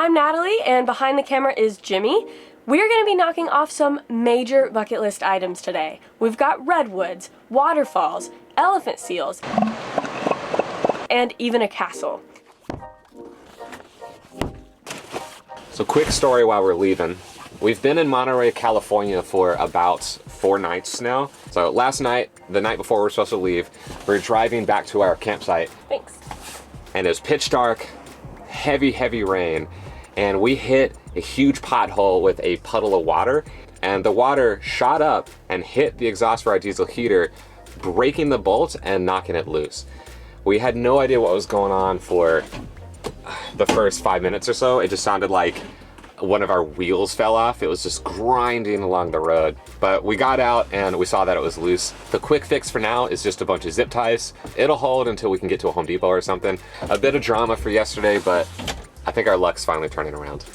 I'm Natalie, and behind the camera is Jimmy. We're going to be knocking off some major bucket list items today. We've got redwoods, waterfalls, elephant seals, and even a castle. So quick story while we're leaving. We've been in Monterey, California for about 4 nights now. So last night, the night before we were supposed to leave, we were driving back to our campsite. Thanks. And it was pitch dark, heavy rain, and we hit a huge pothole with a puddle of water, and the water shot up and hit the exhaust for our diesel heater, breaking the bolt and knocking it loose. We had no idea what was going on for the first 5 minutes or so. It just sounded like one of our wheels fell off. It was just grinding along the road. But we got out and we saw that it was loose. The quick fix for now is just a bunch of zip ties. It'll hold until we can get to a Home Depot or something. A bit of drama for yesterday, but I think our luck's finally turning around.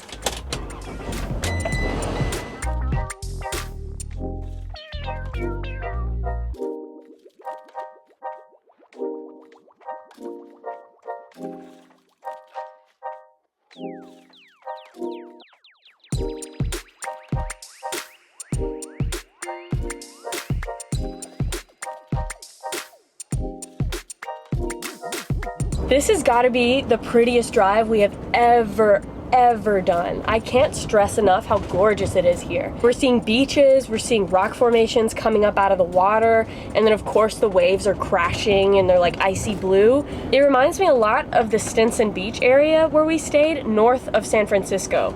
This has got to be the prettiest drive we have ever done. I can't stress enough how gorgeous it is here. We're seeing beaches, we're seeing rock formations coming up out of the water, and then of course the waves are crashing and they're like icy blue. It reminds me a lot of the Stinson Beach area where we stayed north of San Francisco.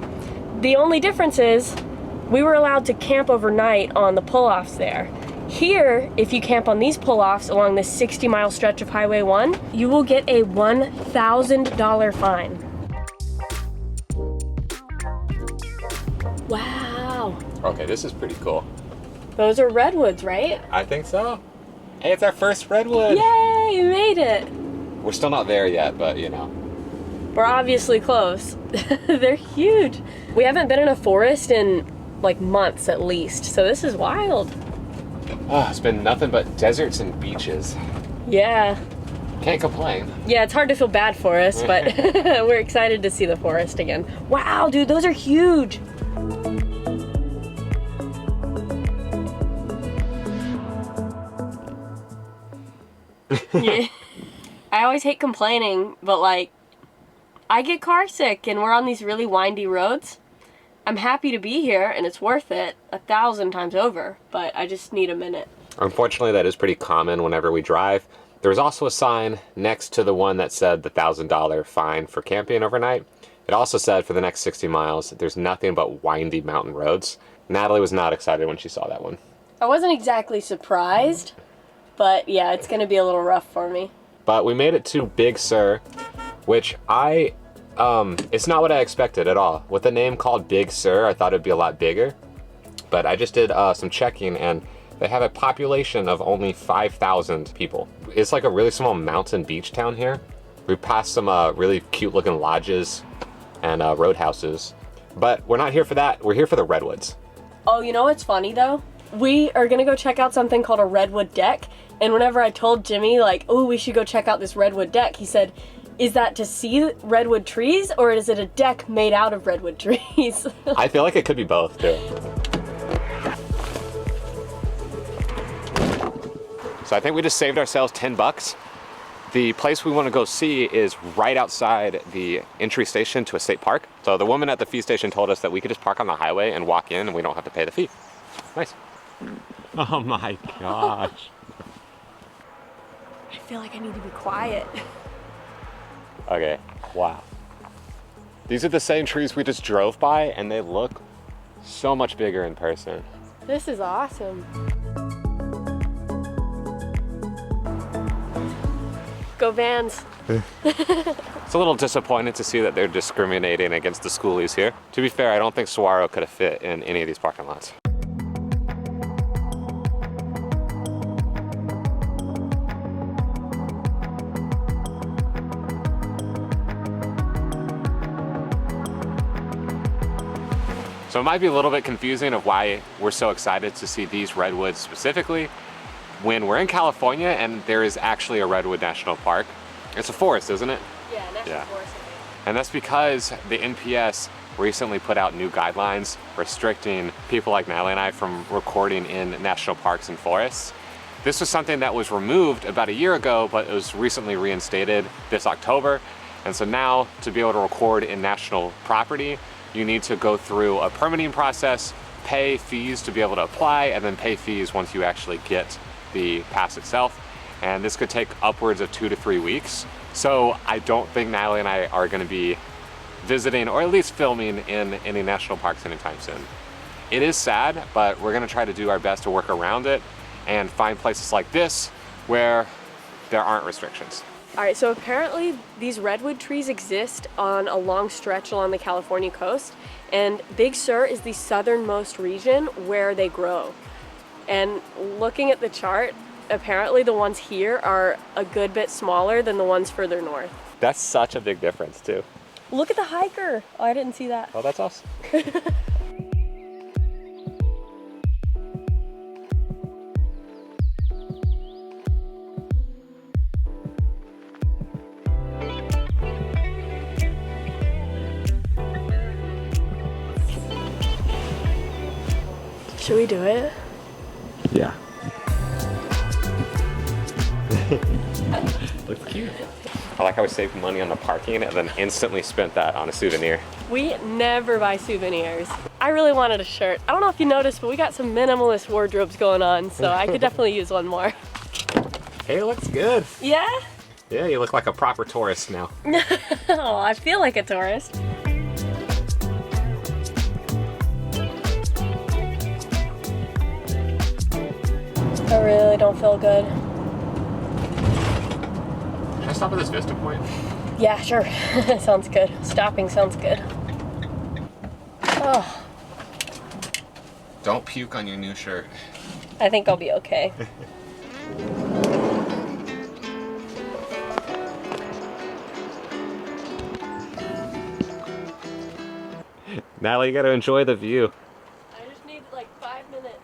The only difference is we were allowed to camp overnight on the pull-offs there. Here, if you camp on these pull-offs along this 60-mile stretch of Highway 1, you will get a $1,000 fine. Wow. Okay, this is pretty cool. Those are redwoods, right? I think so. Hey, it's our first redwood. Yay, you made it. We're still not there yet, but you know. We're obviously close. They're huge. We haven't been in a forest in like months at least, so this is wild. Oh, it's been nothing but deserts and beaches. Yeah. Can't complain. Yeah, it's hard to feel bad for us, but we're excited to see the forest again. Wow, dude, those are huge. Yeah. I always hate complaining, but like, I get car sick and we're on these really windy roads. I'm happy to be here and it's worth it 1,000 times over, but I just need a minute. Unfortunately, that is pretty common whenever we drive. There was also a sign next to the one that said the $1,000 fine for camping overnight. It also said for the next 60 miles, there's nothing but windy mountain roads. Natalie was not excited when she saw that one. I wasn't exactly surprised, but yeah, it's gonna be a little rough for me. But we made it to Big Sur, which it's not what I expected at all. With a name called Big Sur, I thought it'd be a lot bigger. But I just did some checking and they have a population of only 5,000 people. It's like a really small mountain beach town here. We passed some really cute looking lodges and roadhouses. But we're not here for that, we're here for the redwoods. Oh, you know what's funny though? We are gonna go check out something called a redwood deck. And whenever I told Jimmy like, oh, we should go check out this redwood deck, he said, is that to see redwood trees or is it a deck made out of redwood trees? I feel like it could be both too. So I think we just saved ourselves 10 bucks. The place we want to go see is right outside the entry station to a state park. So the woman at the fee station told us that we could just park on the highway and walk in and we don't have to pay the fee. Nice. Oh my gosh. I feel like I need to be quiet. Okay, wow. These are the same trees we just drove by and they look so much bigger in person. This is awesome. Go Vans. It's a little disappointing to see that they're discriminating against the schoolies here. To be fair, I don't think Saguaro could have fit in any of these parking lots. So it might be a little bit confusing of why we're so excited to see these redwoods specifically when we're in California and there is actually a redwood national park. It's a forest, isn't it? Yeah, national forest. And that's because the NPS recently put out new guidelines restricting people like Natalie and I from recording in national parks and forests. This was something that was removed about a year ago, but it was recently reinstated this October. And so now, to be able to record in national property, you need to go through a permitting process, pay fees to be able to apply, and then pay fees once you actually get the pass itself. And this could take upwards of 2 to 3 weeks. So I don't think Natalie and I are gonna be visiting, or at least filming, in any national parks anytime soon. It is sad, but we're gonna try to do our best to work around it and find places like this where there aren't restrictions. All right, so apparently these redwood trees exist on a long stretch along the California coast, and Big Sur is the southernmost region where they grow. And looking at the chart, apparently the ones here are a good bit smaller than the ones further north. That's such a big difference too. Look at the hiker. Oh, I didn't see that. Oh, that's us. Should we do it? Yeah. Looks cute. I like how we saved money on the parking and then instantly spent that on a souvenir. We never buy souvenirs. I really wanted a shirt. I don't know if you noticed, but we got some minimalist wardrobes going on, so I could definitely use one more. Hey, it looks good. Yeah? Yeah, you look like a proper tourist now. Oh, I feel like a tourist. I really don't feel good. Should I stop at this Vista Point? Yeah, sure. Sounds good. Stopping sounds good. Oh, Don't puke on your new shirt. I think I'll be okay. Natalie, you gotta enjoy the view. I just need like 5 minutes.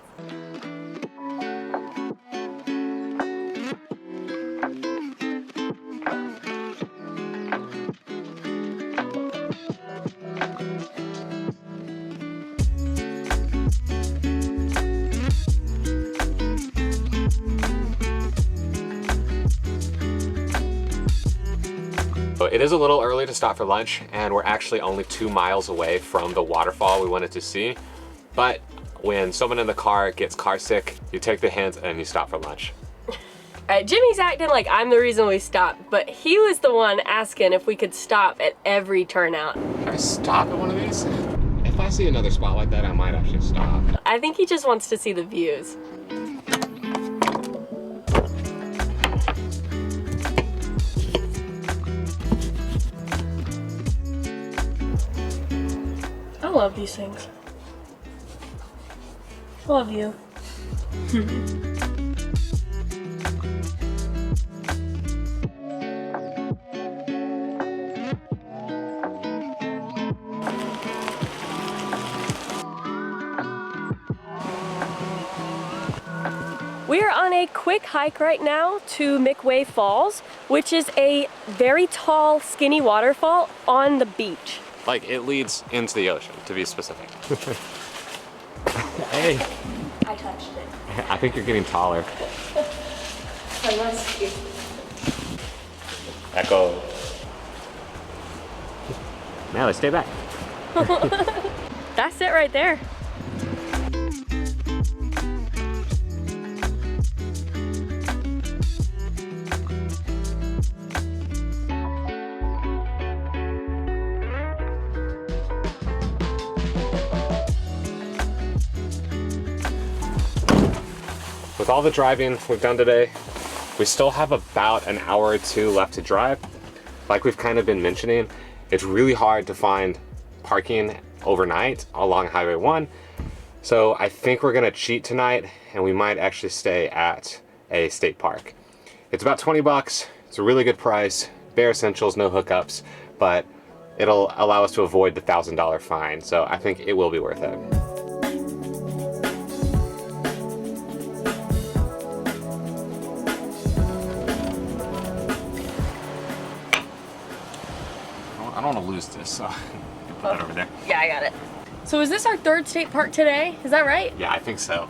It is a little early to stop for lunch, and we're actually only 2 miles away from the waterfall we wanted to see. But when someone in the car gets car sick, you take the hint and you stop for lunch. All right, Jimmy's acting like I'm the reason we stopped, but he was the one asking if we could stop at every turnout. Can I stop at one of these? If I see another spot like that, I might actually stop. I think he just wants to see the views. I love these things. Love you. We are on a quick hike right now to McWay Falls, which is a very tall, skinny waterfall on the beach. Like, it leads into the ocean, to be specific. Hey. I touched it. I think you're getting taller. I must be. Echo. Natalie, stay back. That's it right there. With all the driving we've done today, we still have about an hour or 2 left to drive. Like we've kind of been mentioning, it's really hard to find parking overnight along Highway 1. So I think we're gonna cheat tonight, and we might actually stay at a state park. It's about 20 bucks. It's a really good price, bare essentials, no hookups, but it'll allow us to avoid the $1,000 fine. So I think it will be worth it. I don't want to lose this, so put that over there. Yeah, I got it. So is this our third state park today? Is that right? Yeah, I think so.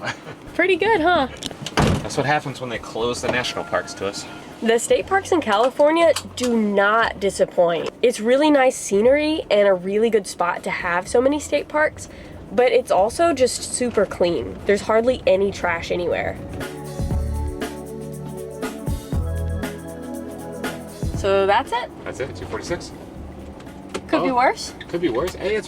Pretty good, huh? That's what happens when they close the national parks to us. The state parks in California do not disappoint. It's really nice scenery and a really good spot to have so many state parks, but it's also just super clean. There's hardly any trash anywhere. So that's it? That's it, 246? Could be worse. Could be worse. Hey,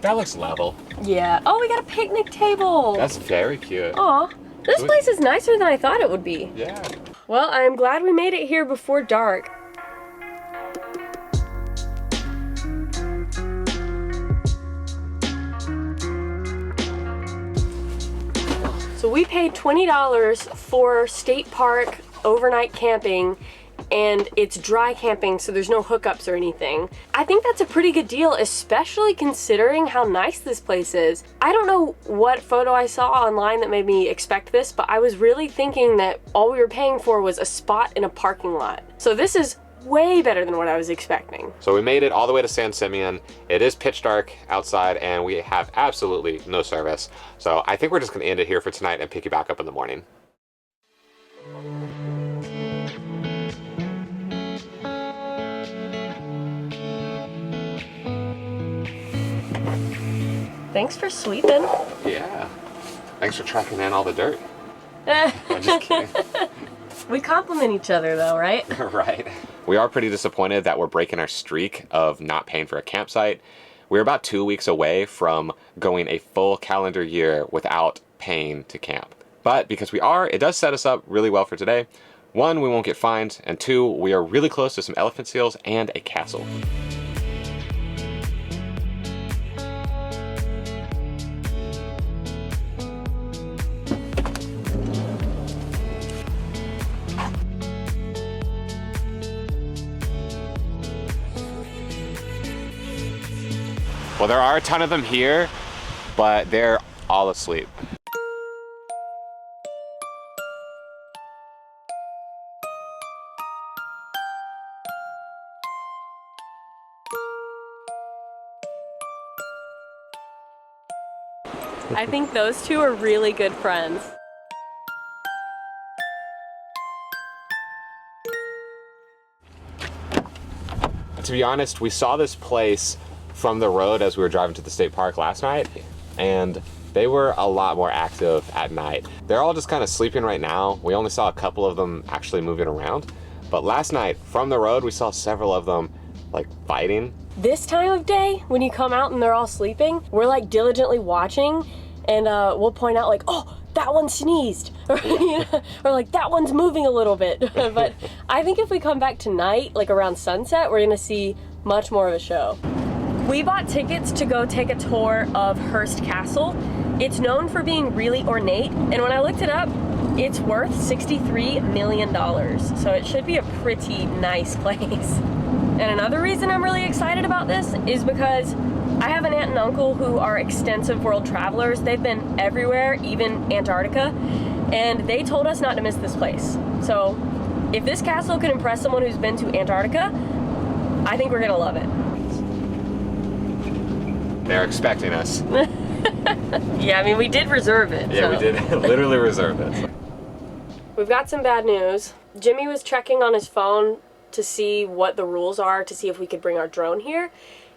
that looks level. Yeah. Oh, we got a picnic table. That's very cute. Aw, this place is nicer than I thought it would be. Yeah. Well, I'm glad we made it here before dark. So we paid $20 for state park overnight camping, and it's dry camping, so there's no hookups or anything. I think that's a pretty good deal, especially considering how nice this place is. I don't know what photo I saw online that made me expect this, but I was really thinking that all we were paying for was a spot in a parking lot. So this is way better than what I was expecting. So we made it all the way to San Simeon. It is pitch dark outside and we have absolutely no service. So I think we're just gonna end it here for tonight and pick you back up in the morning. Thanks for sleeping. Yeah. Thanks for tracking in all the dirt. I'm just kidding. We compliment each other though, right? Right. We are pretty disappointed that we're breaking our streak of not paying for a campsite. We're about 2 weeks away from going a full calendar year without paying to camp. But because we are, it does set us up really well for today. One, we won't get fined, and two, we are really close to some elephant seals and a castle. Well, there are a ton of them here, but they're all asleep. I think those two are really good friends. To be honest, we saw this place from the road as we were driving to the state park last night, and they were a lot more active at night. They're all just kind of sleeping right now. We only saw a couple of them actually moving around, but last night from the road we saw several of them like fighting. This time of day, when you come out and they're all sleeping, we're like diligently watching, and we'll point out like, oh, that one sneezed, or, you know, or like that one's moving a little bit. But I think if we come back tonight, like around sunset, we're gonna see much more of a show. We bought tickets to go take a tour of Hearst Castle. It's known for being really ornate, and when I looked it up, it's worth $63 million. So it should be a pretty nice place. And another reason I'm really excited about this is because I have an aunt and uncle who are extensive world travelers. They've been everywhere, even Antarctica, and they told us not to miss this place. So if this castle can impress someone who's been to Antarctica, I think we're gonna love it. They're expecting us. Yeah, I mean, we did reserve it. Yeah, so. we did literally reserve it. We've got some bad news. Jimmy was checking on his phone to see what the rules are, to see if we could bring our drone here.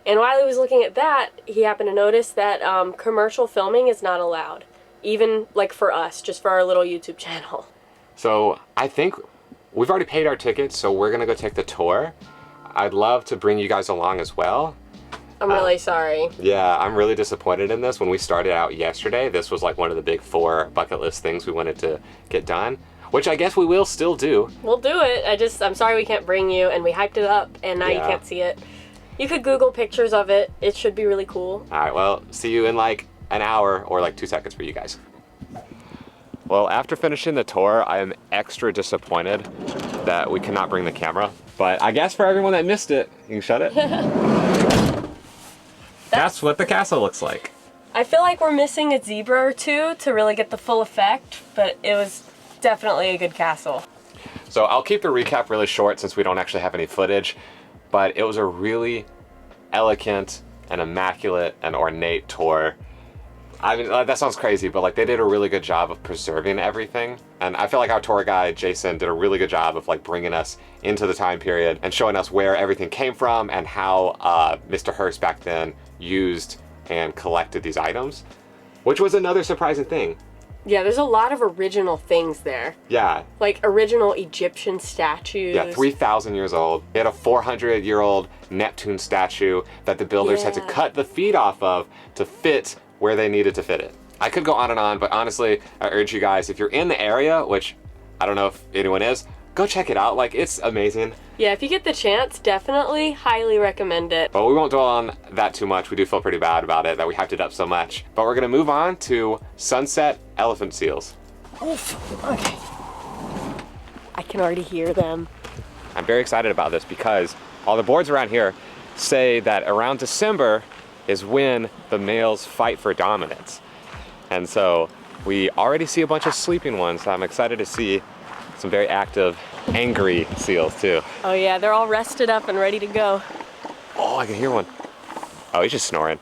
And while he was looking at that, he happened to notice that commercial filming is not allowed. Even like for us, just for our little YouTube channel. So I think we've already paid our tickets, so we're gonna go take the tour. I'd love to bring you guys along as well. I'm really sorry. Yeah, I'm really disappointed in this. When we started out yesterday, this was like one of the big 4 bucket list things we wanted to get done, which I guess we will still do. We'll do it. I'm sorry we can't bring you, and we hyped it up, and now you can't see it. You could Google pictures of it. It should be really cool. All right, well, see you in like an hour or like 2 seconds for you guys. Well, after finishing the tour, I am extra disappointed that we cannot bring the camera, but I guess for everyone that missed it, you can shut it. That's what the castle looks like. I feel like we're missing a zebra or two to really get the full effect, but it was definitely a good castle. So I'll keep the recap really short since we don't actually have any footage, but it was a really elegant and immaculate and ornate tour. I mean, that sounds crazy, but like they did a really good job of preserving everything. And I feel like our tour guide, Jason, did a really good job of like bringing us into the time period and showing us where everything came from and how Mr. Hearst back then used and collected these items, which was another surprising thing. Yeah, there's a lot of original things there. Yeah. Like original Egyptian statues. Yeah, 3,000 years old. They had a 400-year-old Neptune statue that the builders had to cut the feet off of to fit where they needed to fit it. I could go on and on, but honestly, I urge you guys, if you're in the area, which I don't know if anyone is, go check it out. Like, it's amazing. Yeah, if you get the chance, definitely highly recommend it. But we won't dwell on that too much. We do feel pretty bad about it, that we hyped it up so much. But we're gonna move on to sunset elephant seals. Oof, okay. I can already hear them. I'm very excited about this because all the boards around here say that around December is when the males fight for dominance. And so we already see a bunch of sleeping ones, so I'm excited to see some very active, angry seals too. Oh yeah, they're all rested up and ready to go. Oh, I can hear one. Oh, he's just snoring.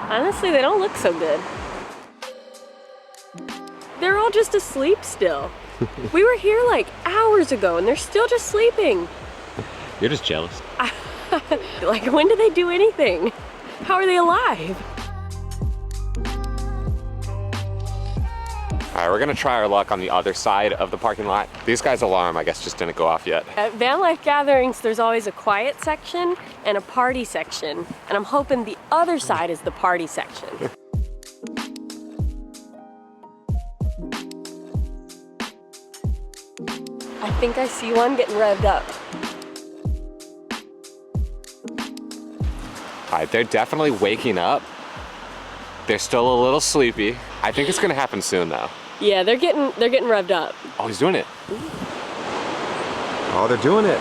Honestly, they don't look so good. They're all just asleep still. We were here like hours ago and they're still just sleeping. You're just jealous. Like, when do they do anything? How are they alive? All right, we're gonna try our luck on the other side of the parking lot. These guys' alarm, I guess, just didn't go off yet. At van life gatherings, there's always a quiet section and a party section. And I'm hoping the other side is the party section. I think I see one getting revved up. All right, they're definitely waking up. They're still a little sleepy. I think it's gonna happen soon though. Yeah, they're getting revved up. Oh, he's doing it. Oh, they're doing it.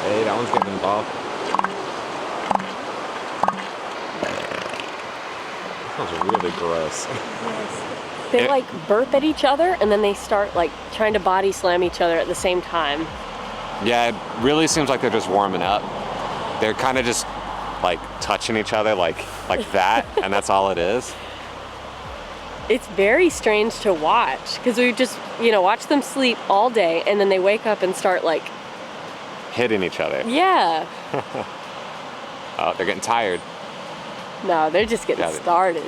Hey, that one's getting involved. That sounds really gross. They like burp at each other and then they start like trying to body slam each other at the same time. Yeah, it really seems like they're just warming up. They're kind of just like touching each other like that, and that's all it is. It's very strange to watch because we just, watch them sleep all day and then they wake up and start like hitting each other. Yeah. Oh, they're getting tired. No, they're just getting started.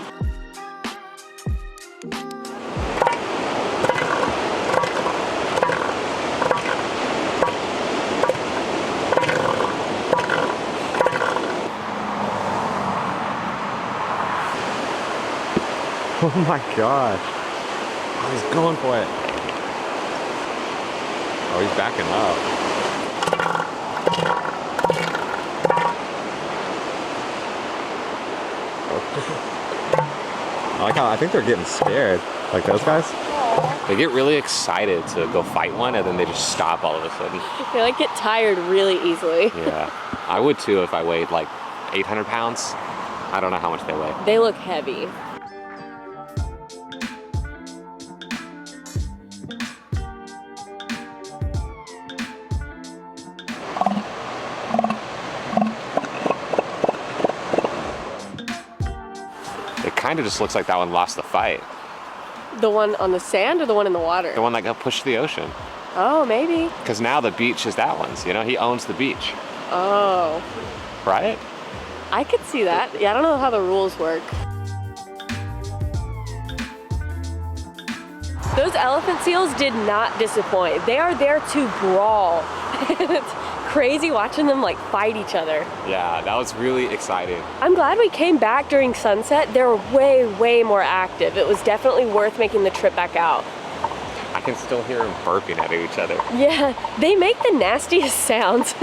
Oh my gosh. Oh, he's going for it. Oh, he's backing up. I think they're getting scared. Like those guys? They get really excited to go fight one and then they just stop all of a sudden. They like get tired really easily. Yeah, I would too if I weighed like 800 pounds. I don't know how much they weigh. They look heavy. It kind of just looks like that one lost the fight. The one on the sand or the one in the water? The one that got pushed to the ocean. Oh, maybe. Because now the beach is that one's, he owns the beach. Oh. Right? I could see that. Yeah, I don't know how the rules work. Those elephant seals did not disappoint. They are there to brawl. It's crazy watching them like fight each other. Yeah, that was really exciting. I'm glad we came back during sunset. They were way, way more active. It was definitely worth making the trip back out. I can still hear them burping at each other. Yeah, they make the nastiest sounds.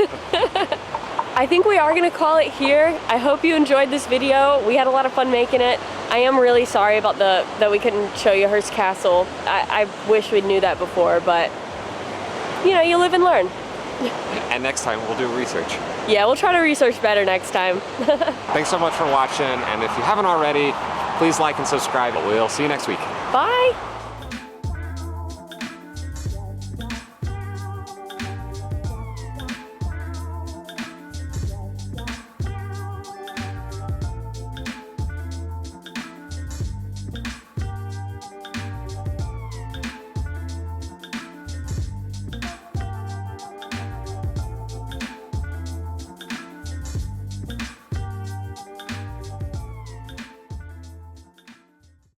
I think we are gonna call it here. I hope you enjoyed this video. We had a lot of fun making it. I am really sorry about that we couldn't show you Hearst Castle. I wish we knew that before, but you live and learn. And next time we'll do research. Yeah, we'll try to research better next time. Thanks so much for watching, and if you haven't already, please like and subscribe. We'll see you next week. Bye.